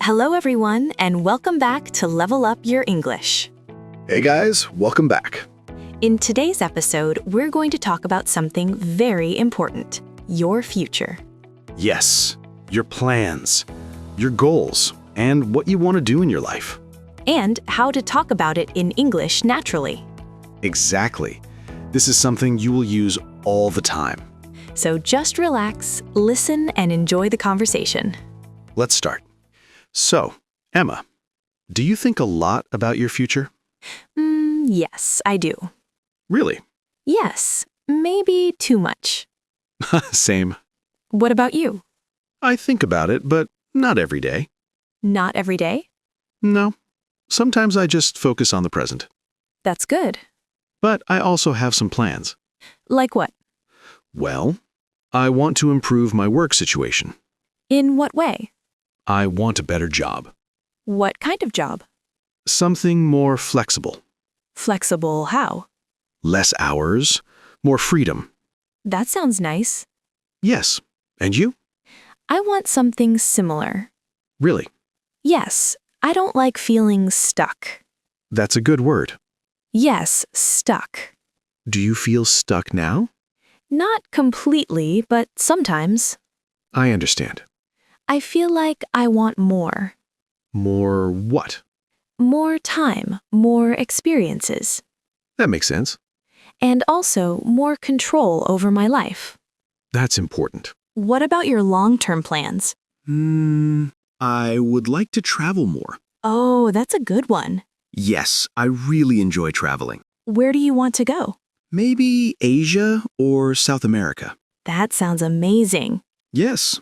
Hello, everyone, and welcome back to Level Up Your English. Hey guys, welcome back. In today's episode, we're going to talk about something very important, your future. Yes, your plans, your goals, and what you want to do in your life. And how to talk about it in English naturally. Exactly. This is something you will use all the time. So just relax, listen, and enjoy the conversation. Let's start. So, Emma, do you think a lot about your future? Yes, I do. Really? Yes, maybe too much. Same. What about you? I think about it, but not every day. Not every day? No. Sometimes I just focus on the present. That's good. But I also have some plans. Like what? Well, I want to improve my work situation. In what way? I want a better job. What kind of job? Something more flexible. Flexible how? Less hours, more freedom. That sounds nice. Yes. And you? I want something similar. Really? Yes, I don't like feeling stuck. That's a good word. Yes, stuck. Do you feel stuck now? Not completely, but sometimes. I understand. I feel like I want more. More what? More time, more experiences. That makes sense. And also more control over my life. That's important. What about your long-term plans? I would like to travel more. Oh, that's a good one. Yes, I really enjoy traveling. Where do you want to go? Maybe Asia or South America. That sounds amazing. Yes.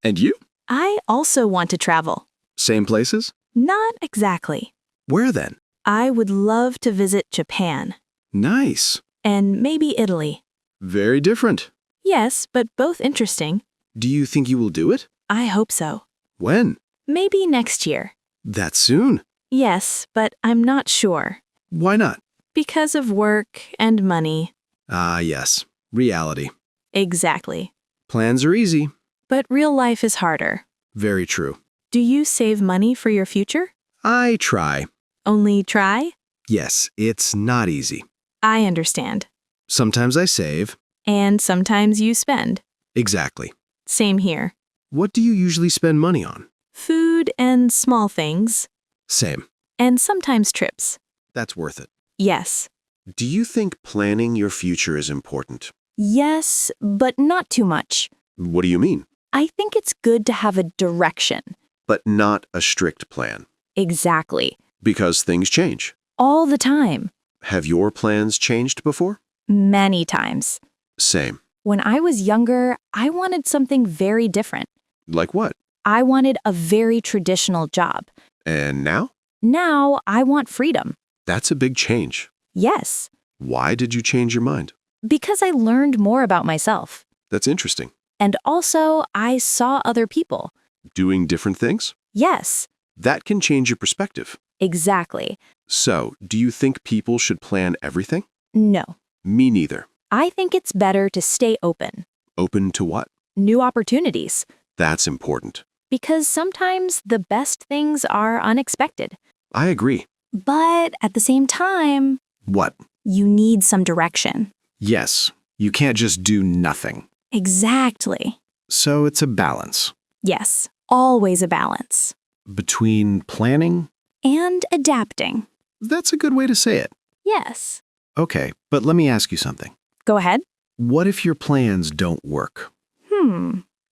And you? I also want to travel. Same places? Not exactly. Where then? I would love to visit Japan. Nice. And maybe Italy. Very different. Yes, but both interesting. Do you think you will do it? I hope so. When? Maybe next year. That soon? Yes, but I'm not sure. Why not? Because of work and money. Ah, yes. Reality. Exactly. Plans are easy. But real life is harder. Very true. Do you save money for your future? I try. Only try? Yes, it's not easy. I understand. Sometimes I save. And sometimes you spend. Exactly. Same here. What do you usually spend money on? Food and small things. Same. And sometimes trips. That's worth it. Yes. Do you think planning your future is important? Yes, but not too much. What do you mean? I think it's good to have a direction. But not a strict plan. Exactly. Because things change. All the time. Have your plans changed before? Many times. Same. When I was younger, I wanted something very different. Like what? I wanted a very traditional job. And now? Now I want freedom. That's a big change. Yes, Why did you change your mind? because I learned more about myself. That's interesting. And also, I saw other people. Doing different things? Yes, That can change your perspective. exactly. So, do you think people should plan everything? No, Me neither. I think it's better to stay open. Open to what? New opportunities. That's important. Because sometimes the best things are unexpected. I agree. But at the same time, What? you need some direction. Yes, you can't just do nothing. Exactly. So it's a balance Yes, always a balance. between planning. And adapting. That's a good way to say it. Yes. Okay, but let me ask you something. Go ahead. What if your plans don't work?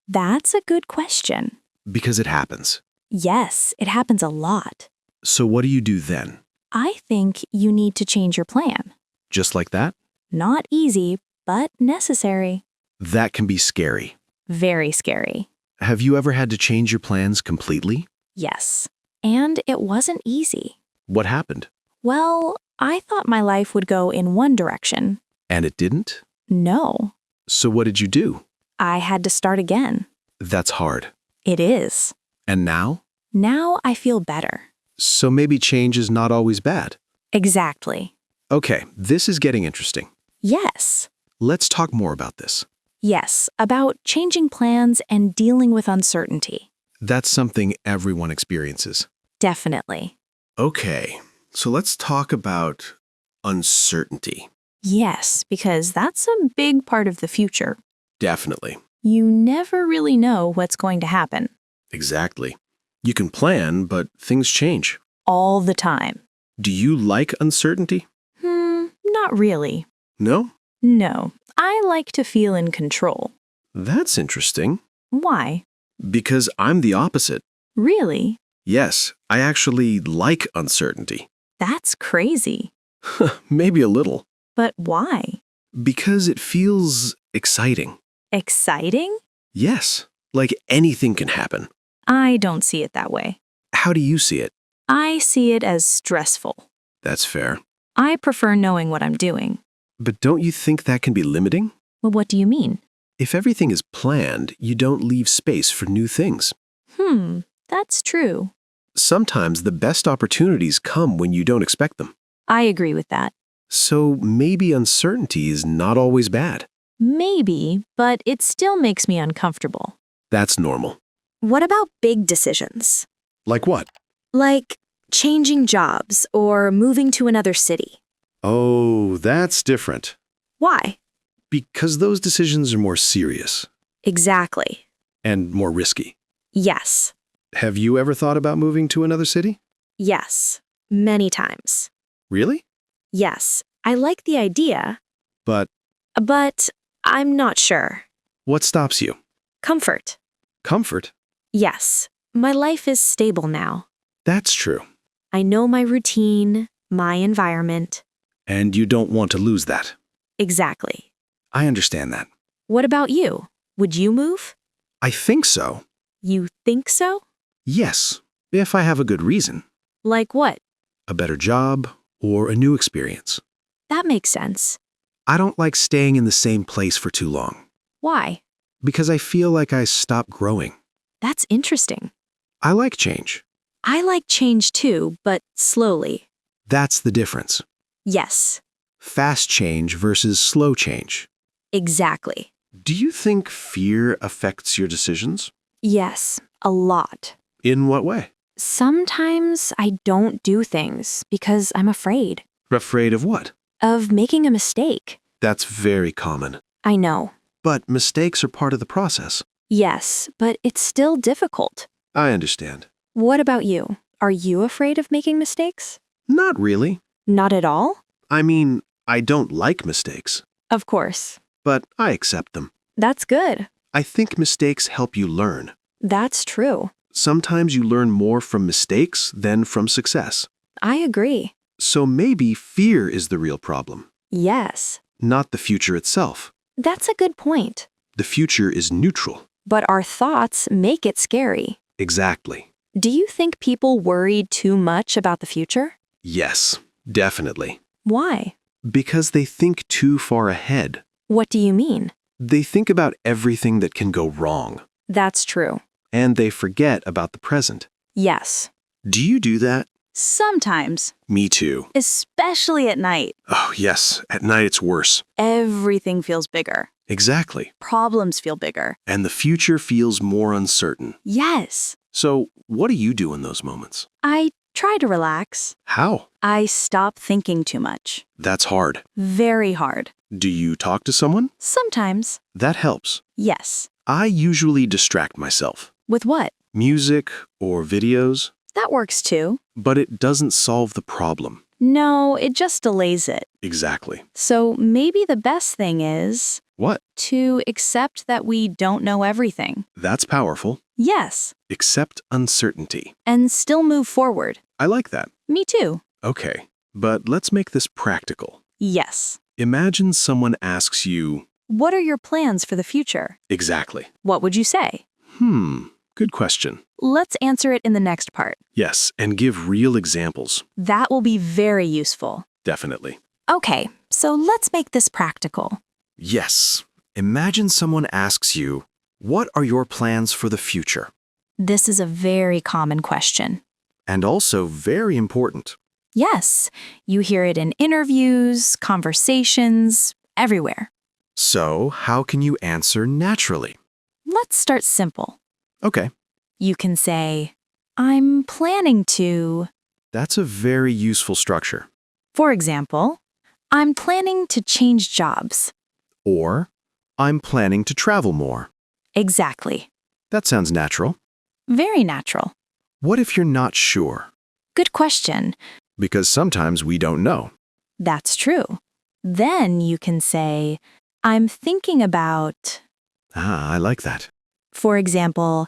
That's a good question. Because it happens. Yes, it happens a lot. So what do you do then? I think you need to change your plan. Just like that? Not easy, but necessary. That can be scary. Very scary. Have you ever had to change your plans completely? Yes. And it wasn't easy. What happened? Well, I thought my life would go in one direction. And it didn't? No. So what did you do? I had to start again. That's hard. It is. And now? Now I feel better. So maybe change is not always bad. Exactly. Okay, this is getting interesting. Yes. Let's talk more about this. Yes, about changing plans and dealing with uncertainty. That's something everyone experiences. Definitely. Okay, so let's talk about uncertainty. Yes, because that's a big part of the future. Definitely. You never really know what's going to happen. Exactly. You can plan, but things change. All the time. Do you like uncertainty? Not really. No? No, I like to feel in control. That's interesting. Why? Because I'm the opposite. Really? Yes, I actually like uncertainty. That's crazy. Maybe a little. But why? Because it feels exciting. Exciting? Yes, like anything can happen. I don't see it that way. How do you see it? I see it as stressful. That's fair. I prefer knowing what I'm doing. But don't you think that can be limiting? Well, what do you mean? If everything is planned, you don't leave space for new things. That's true. Sometimes the best opportunities come when you don't expect them. I agree with that. So maybe uncertainty is not always bad. Maybe, but it still makes me uncomfortable. That's normal. What about big decisions? Like what? Like changing jobs or moving to another city? Oh, that's different. Why? Because those decisions are more serious Exactly. and more risky. Yes. Have you ever thought about moving to another city? Yes. Many times. Really? Yes. I like the idea, But but I'm not sure. what stops you? Comfort. Comfort? Yes. My life is stable now. That's true. I know my routine, my environment. And you don't want to lose that. Exactly. I understand that. What about you? Would you move? I think so. You think so? Yes, if I have a good reason. Like what? A better job or a new experience. That makes sense. I don't like staying in the same place for too long Why? because I feel like I stop growing. That's interesting. I like change. I like change too, but slowly. That's the difference. Yes, Fast change versus slow change. exactly. Do you think fear affects your decisions? Yes, a lot. In what way? Sometimes I don't do things because I'm afraid Afraid of what? of making a mistake. That's very common. I know. But mistakes are part of the process. Yes, but it's still difficult. I understand. What about you? Are you afraid of making mistakes? Not really. Not at all? I mean, I don't like mistakes, Of course. but I accept them. That's good. I think mistakes help you learn. That's true. Sometimes you learn more from mistakes than from success. I agree. So maybe fear is the real problem, Yes. not the future itself. That's a good point. The future is neutral. But our thoughts make it scary. Exactly. Do you think people worry too much about the future? Yes, definitely. Why? Because they think too far ahead. What do you mean? They think about everything that can go wrong, That's true. and they forget about the present. Yes. Do you do that? Sometimes, Me too. especially at night, Oh, yes. At night it's worse. everything feels bigger. Exactly. Problems feel bigger. And the future feels more uncertain. Yes. So, what do you do in those moments? I try to relax. How? I stop thinking too much. That's hard. Very hard. Do you talk to someone? Sometimes. That helps. Yes. I usually distract myself. With what? Music or videos, That works too. but it doesn't solve the problem. No, it just delays it. Exactly. So maybe the best thing is What? to accept that we don't know everything. That's powerful. Yes. Accept uncertainty. And still move forward. I like that. Me too. Okay, but let's make this practical. Yes. Imagine someone asks you, What are your plans for the future? exactly. What would you say? Good question. Let's answer it in the next part. Yes, and give real examples. That will be very useful. Definitely. Okay, so let's make this practical. Yes. Imagine someone asks you, what are your plans for the future? This is a very common question. And also very important. Yes, you hear it in interviews, conversations, everywhere. So, how can you answer naturally? Let's start simple. Okay. You can say, I'm planning to. That's a very useful structure. For example, I'm planning to change jobs. Or, I'm planning to travel more. Exactly. That sounds natural. Very natural. What if you're not sure? Good question. Because sometimes we don't know. That's true. Then you can say, I'm thinking about. I like that. For example,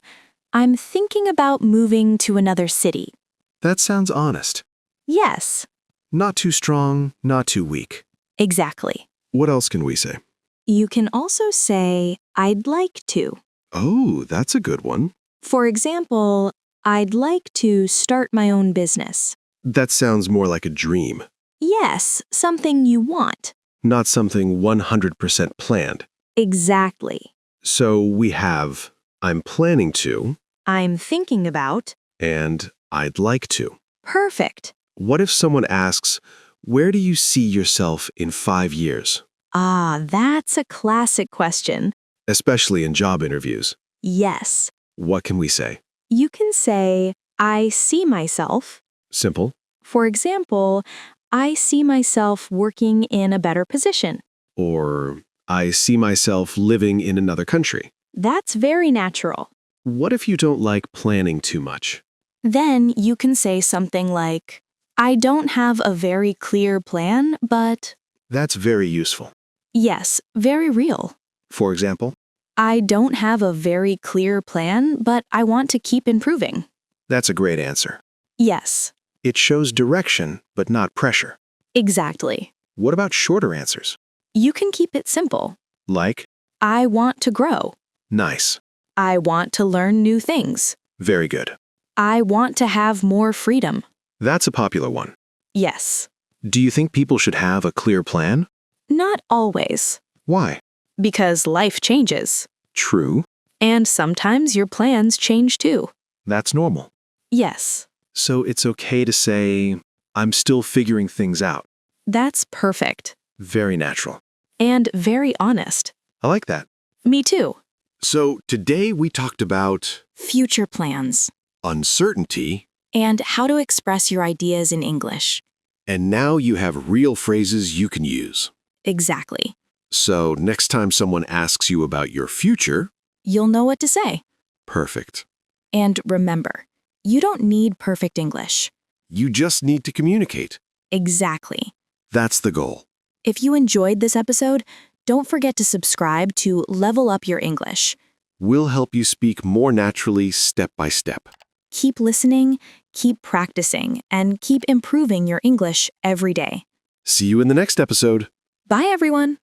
I'm thinking about moving to another city. That sounds honest. Yes, Not too strong, not too weak. exactly. What else can we say? You can also say, I'd like to. Oh, that's a good one. For example, I'd like to start my own business. That sounds more like a dream, Yes, something you want. not something 100% planned. Exactly. So we have I'm planning to I'm thinking about. and I'd like to. Perfect. What if someone asks, where do you see yourself in 5 years? Ah, that's a classic question. Especially in job interviews. Yes. What can we say? You can say, I see myself. Simple. For example, I see myself working in a better position. Or I see myself living in another country. That's very natural. What if you don't like planning too much? Then you can say something like, I don't have a very clear plan, but. That's very useful. Yes, very real. For example, I don't have a very clear plan, but I want to keep improving. that's a great answer. Yes, It shows direction, but not pressure. exactly. What about shorter answers? You can keep it simple. Like, I want to grow. nice. I want to learn new things. Very good. I want to have more freedom. That's a popular one. Yes. Do you think people should have a clear plan? Not always. Why? Because life changes. True. And sometimes your plans change too. That's normal. Yes. So it's okay to say, I'm still figuring things out. That's perfect. Very natural. And very honest. I like that. Me too. So today we talked about Future plans. uncertainty, And how to express your ideas in English. and now you have real phrases you can use. Exactly. So next time someone asks you about your future, You'll know what to say. perfect. And remember, you don't need perfect English. You just need to communicate. Exactly. That's the goal. If you enjoyed this episode, don't forget to subscribe to Level Up Your English. We'll help you speak more naturally step by step. Keep listening, keep practicing, and keep improving your English every day. See you in the next episode. Bye, everyone.